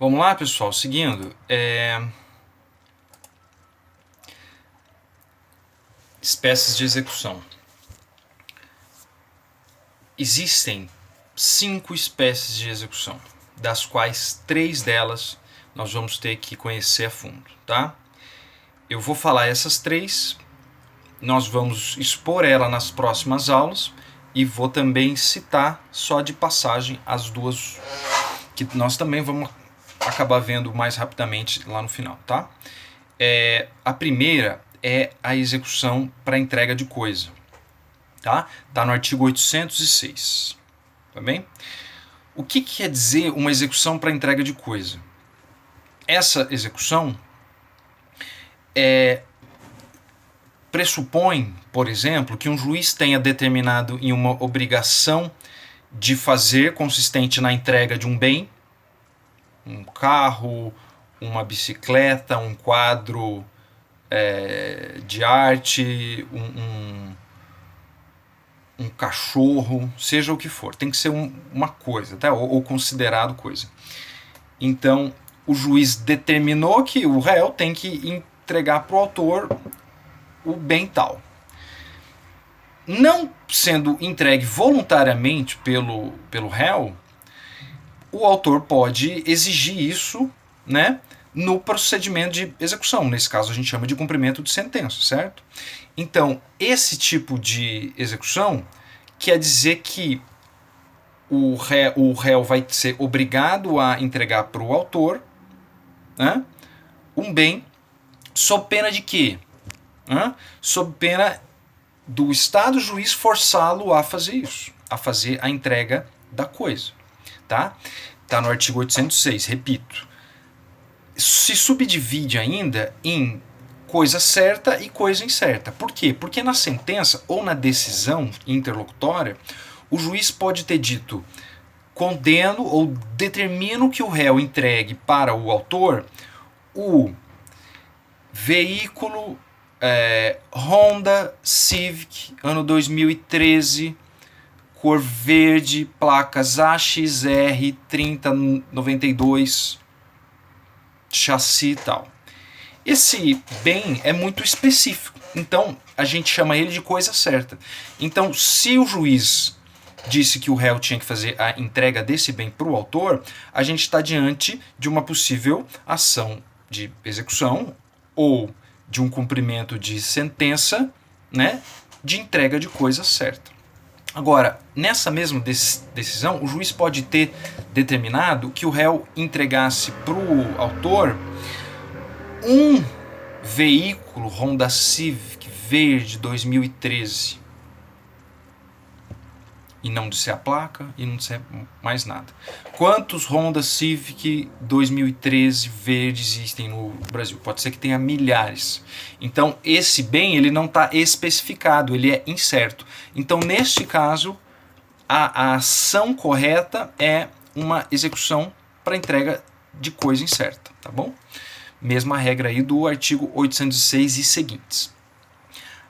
Vamos lá, pessoal, seguindo. Espécies de execução. Existem 5 espécies de execução, das quais 3 delas nós vamos ter que conhecer a fundo, tá? Eu vou falar essas 3, nós vamos expor ela nas próximas aulas e vou também citar só de passagem as 2 que nós também vamos acabar vendo mais rapidamente lá no final, tá? A primeira é a execução para entrega de coisa, tá? Tá no artigo 806, tá bem? O que quer dizer uma execução para entrega de coisa? Essa execução pressupõe, por exemplo, que um juiz tenha determinado em uma obrigação de fazer consistente na entrega de um bem, um carro, uma bicicleta, um quadro de arte, um cachorro, seja o que for. Tem que ser uma coisa, tá? ou considerado coisa. Então, o juiz determinou que o réu tem que entregar para o autor o bem tal. Não sendo entregue voluntariamente pelo réu, o autor pode exigir isso, né, no procedimento de execução. Nesse caso, a gente chama de cumprimento de sentença, certo? Então, esse tipo de execução quer dizer que o réu vai ser obrigado a entregar para o autor, né, um bem, sob pena de quê? Sob pena do Estado juiz forçá-lo a fazer isso, a fazer a entrega da coisa. Tá? Tá no artigo 806, repito. Se subdivide ainda em coisa certa e coisa incerta. Por quê? Porque na sentença ou na decisão interlocutória, o juiz pode ter dito: condeno ou determino que o réu entregue para o autor o veículo Honda Civic, ano 2013, cor verde, placas AXR 3092, chassi e tal. Esse bem é muito específico, então a gente chama ele de coisa certa. Então, se o juiz disse que o réu tinha que fazer a entrega desse bem para o autor, a gente está diante de uma possível ação de execução ou de um cumprimento de sentença, né, de entrega de coisa certa. Agora, nessa mesma decisão, o juiz pode ter determinado que o réu entregasse para o autor um veículo Honda Civic verde 2013 e não disser a placa e não disser mais nada. Quantos Honda Civic 2013 verdes existem no Brasil? Pode ser que tenha milhares. Então, esse bem ele não está especificado, ele é incerto. Então, neste caso, a ação correta é uma execução para entrega de coisa incerta, tá bom? Mesma regra aí do artigo 806 e seguintes.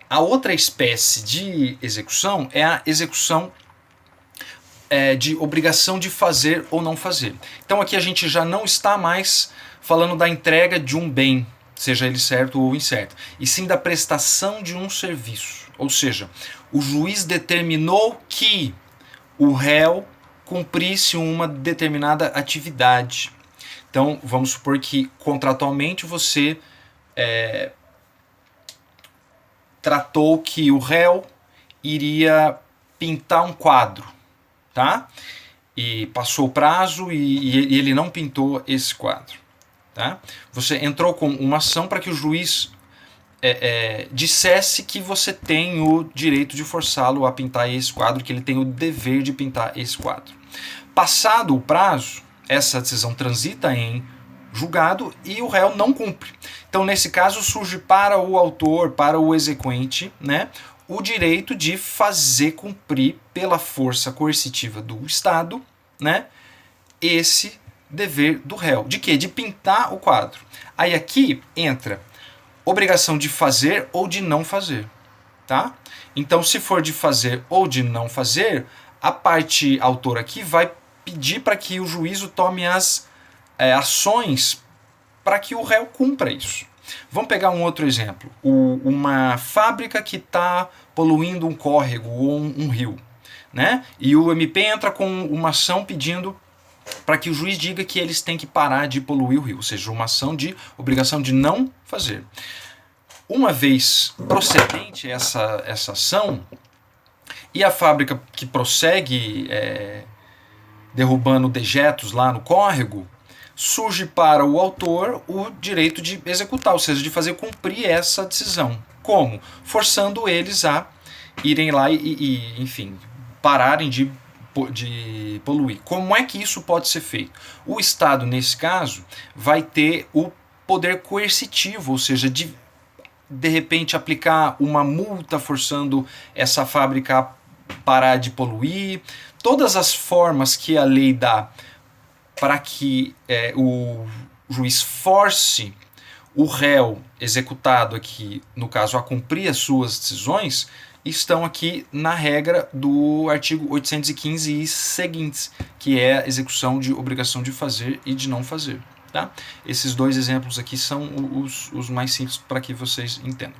A outra espécie de execução é a execução de obrigação de fazer ou não fazer. Então aqui a gente já não está mais falando da entrega de um bem, seja ele certo ou incerto, e sim da prestação de um serviço. Ou seja, o juiz determinou que o réu cumprisse uma determinada atividade. Então vamos supor que contratualmente você tratou que o réu iria pintar um quadro, tá? E passou o prazo e ele não pintou esse quadro, tá? Você entrou com uma ação para que o juiz dissesse que você tem o direito de forçá-lo a pintar esse quadro, que ele tem o dever de pintar esse quadro. Passado o prazo, essa decisão transita em julgado e o réu não cumpre. Então, nesse caso, surge para o autor, para o exequente, né, o direito de fazer cumprir pela força coercitiva do Estado, né, esse dever do réu. De quê? De pintar o quadro. Aí aqui entra obrigação de fazer ou de não fazer, tá? Então, se for de fazer ou de não fazer, a parte autora aqui vai pedir para que o juízo tome as ações para que o réu cumpra isso. Vamos pegar um outro exemplo. Uma fábrica que está poluindo um córrego ou um rio, né? E o MP entra com uma ação pedindo para que o juiz diga que eles têm que parar de poluir o rio, ou seja, uma ação de obrigação de não fazer. Uma vez procedente essa ação, e a fábrica que prossegue derrubando dejetos lá no córrego, surge para o autor o direito de executar, ou seja, de fazer cumprir essa decisão. Como? Forçando eles a irem lá enfim, pararem de poluir. Como é que isso pode ser feito? O Estado, nesse caso, vai ter o poder coercitivo, ou seja, de repente aplicar uma multa forçando essa fábrica a parar de poluir. Todas as formas que a lei dá para que o juiz force o réu executado aqui, no caso, a cumprir as suas decisões, estão aqui na regra do artigo 815 e seguintes, que é a execução de obrigação de fazer e de não fazer. Tá? Esses dois exemplos aqui são os mais simples para que vocês entendam.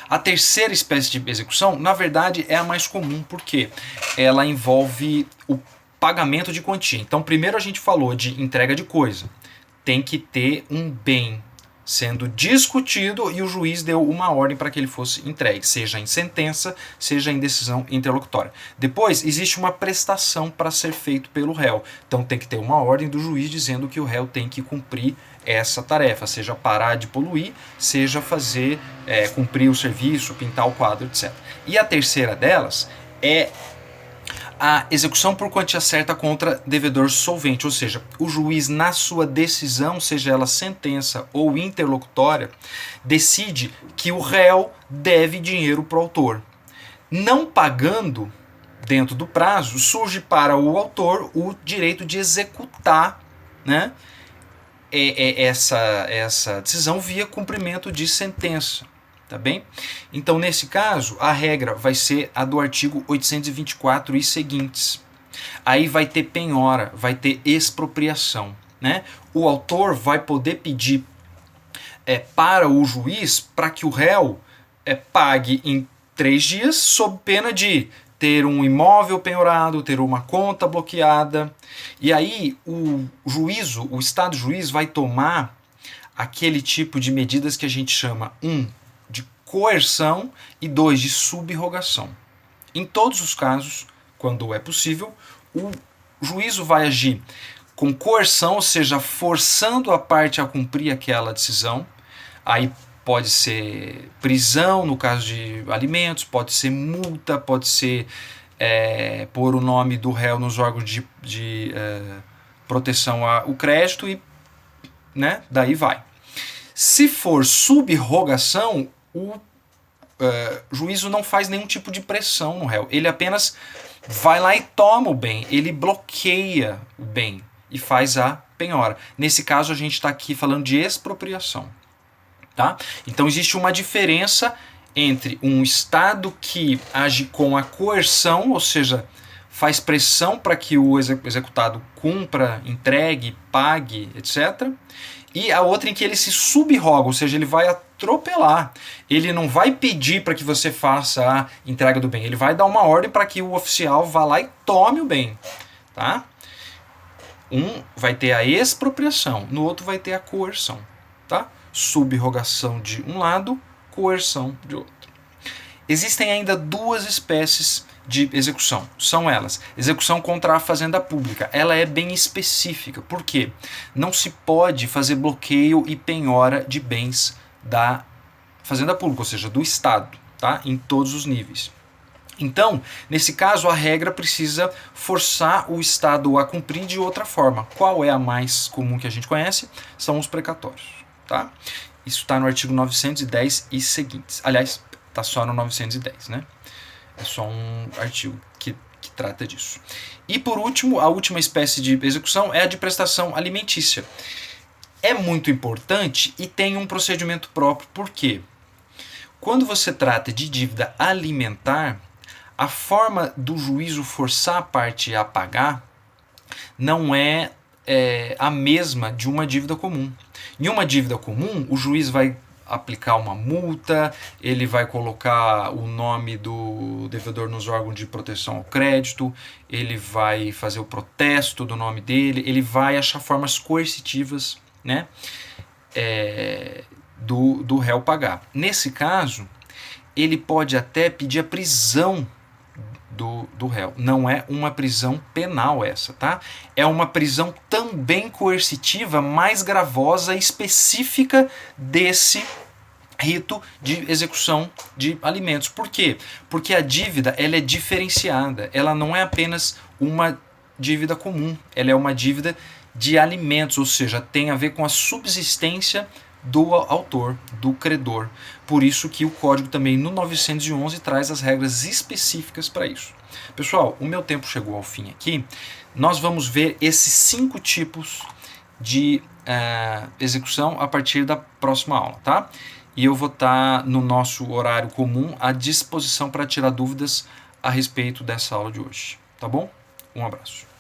A terceira espécie de execução, na verdade, é a mais comum, porque ela envolve o pagamento de quantia. Então, primeiro a gente falou de entrega de coisa. Tem que ter um bem sendo discutido e o juiz deu uma ordem para que ele fosse entregue, seja em sentença, seja em decisão interlocutória. Depois, existe uma prestação para ser feito pelo réu. Então, tem que ter uma ordem do juiz dizendo que o réu tem que cumprir essa tarefa, seja parar de poluir, seja fazer cumprir o serviço, pintar o quadro, etc. E a terceira delas é a execução por quantia certa contra devedor solvente, ou seja, o juiz na sua decisão, seja ela sentença ou interlocutória, decide que o réu deve dinheiro para o autor. Não pagando dentro do prazo, surge para o autor o direito de executar, né, essa decisão via cumprimento de sentença. Tá bem? Então, nesse caso, a regra vai ser a do artigo 824 e seguintes. Aí vai ter penhora, vai ter expropriação. Né? O autor vai poder pedir para o juiz para que o réu pague em 3 dias, sob pena de ter um imóvel penhorado, ter uma conta bloqueada. E aí o Estado juiz vai tomar aquele tipo de medidas que a gente chama de coerção e 2 de subrogação. Em todos os casos, quando é possível, o juízo vai agir com coerção, ou seja, forçando a parte a cumprir aquela decisão. Aí pode ser prisão no caso de alimentos, pode ser multa, pode ser pôr o nome do réu nos órgãos de proteção ao crédito e, né, daí vai. Se for subrogação, o juízo não faz nenhum tipo de pressão no réu. Ele apenas vai lá e toma o bem. Ele bloqueia o bem e faz a penhora. Nesse caso, a gente está aqui falando de expropriação. Tá? Então, existe uma diferença entre um Estado que age com a coerção, ou seja, faz pressão para que o executado cumpra, entregue, pague, etc., e a outra em que ele se subroga, ou seja, ele vai atropelar. Ele não vai pedir para que você faça a entrega do bem, ele vai dar uma ordem para que o oficial vá lá e tome o bem. Tá? Um vai ter a expropriação, no outro vai ter a coerção. Tá? Subrogação de um lado, coerção de outro. Existem ainda 2 espécies de execução. São elas: execução contra a fazenda pública. Ela é bem específica. Por quê? Não se pode fazer bloqueio e penhora de bens da fazenda pública, ou seja, do Estado, tá? Em todos os níveis. Então, nesse caso, a regra precisa forçar o Estado a cumprir de outra forma. Qual é a mais comum que a gente conhece? São os precatórios. Tá? Isso está no artigo 910 e seguintes. Aliás, está só no 910, né? É só um artigo que trata disso. E por último, a última espécie de execução é a de prestação alimentícia. É muito importante e tem um procedimento próprio. Por quê? Quando você trata de dívida alimentar, a forma do juízo forçar a parte a pagar não é a mesma de uma dívida comum. Em uma dívida comum, o juiz vai aplicar uma multa, ele vai colocar o nome do devedor nos órgãos de proteção ao crédito, ele vai fazer o protesto do nome dele, ele vai achar formas coercitivas, né, do réu pagar. Nesse caso, ele pode até pedir a prisão do réu. Não é uma prisão penal essa, tá? É uma prisão também coercitiva, mais gravosa e específica desse rito de execução de alimentos. Por quê? Porque a dívida ela é diferenciada. Ela não é apenas uma dívida comum. Ela é uma dívida de alimentos, ou seja, tem a ver com a subsistência do autor, do credor. Por isso que o código também no 911 traz as regras específicas para isso. Pessoal, o meu tempo chegou ao fim aqui. Nós vamos ver esses 5 tipos de execução a partir da próxima aula, tá? E eu vou estar no nosso horário comum à disposição para tirar dúvidas a respeito dessa aula de hoje, tá bom? Um abraço.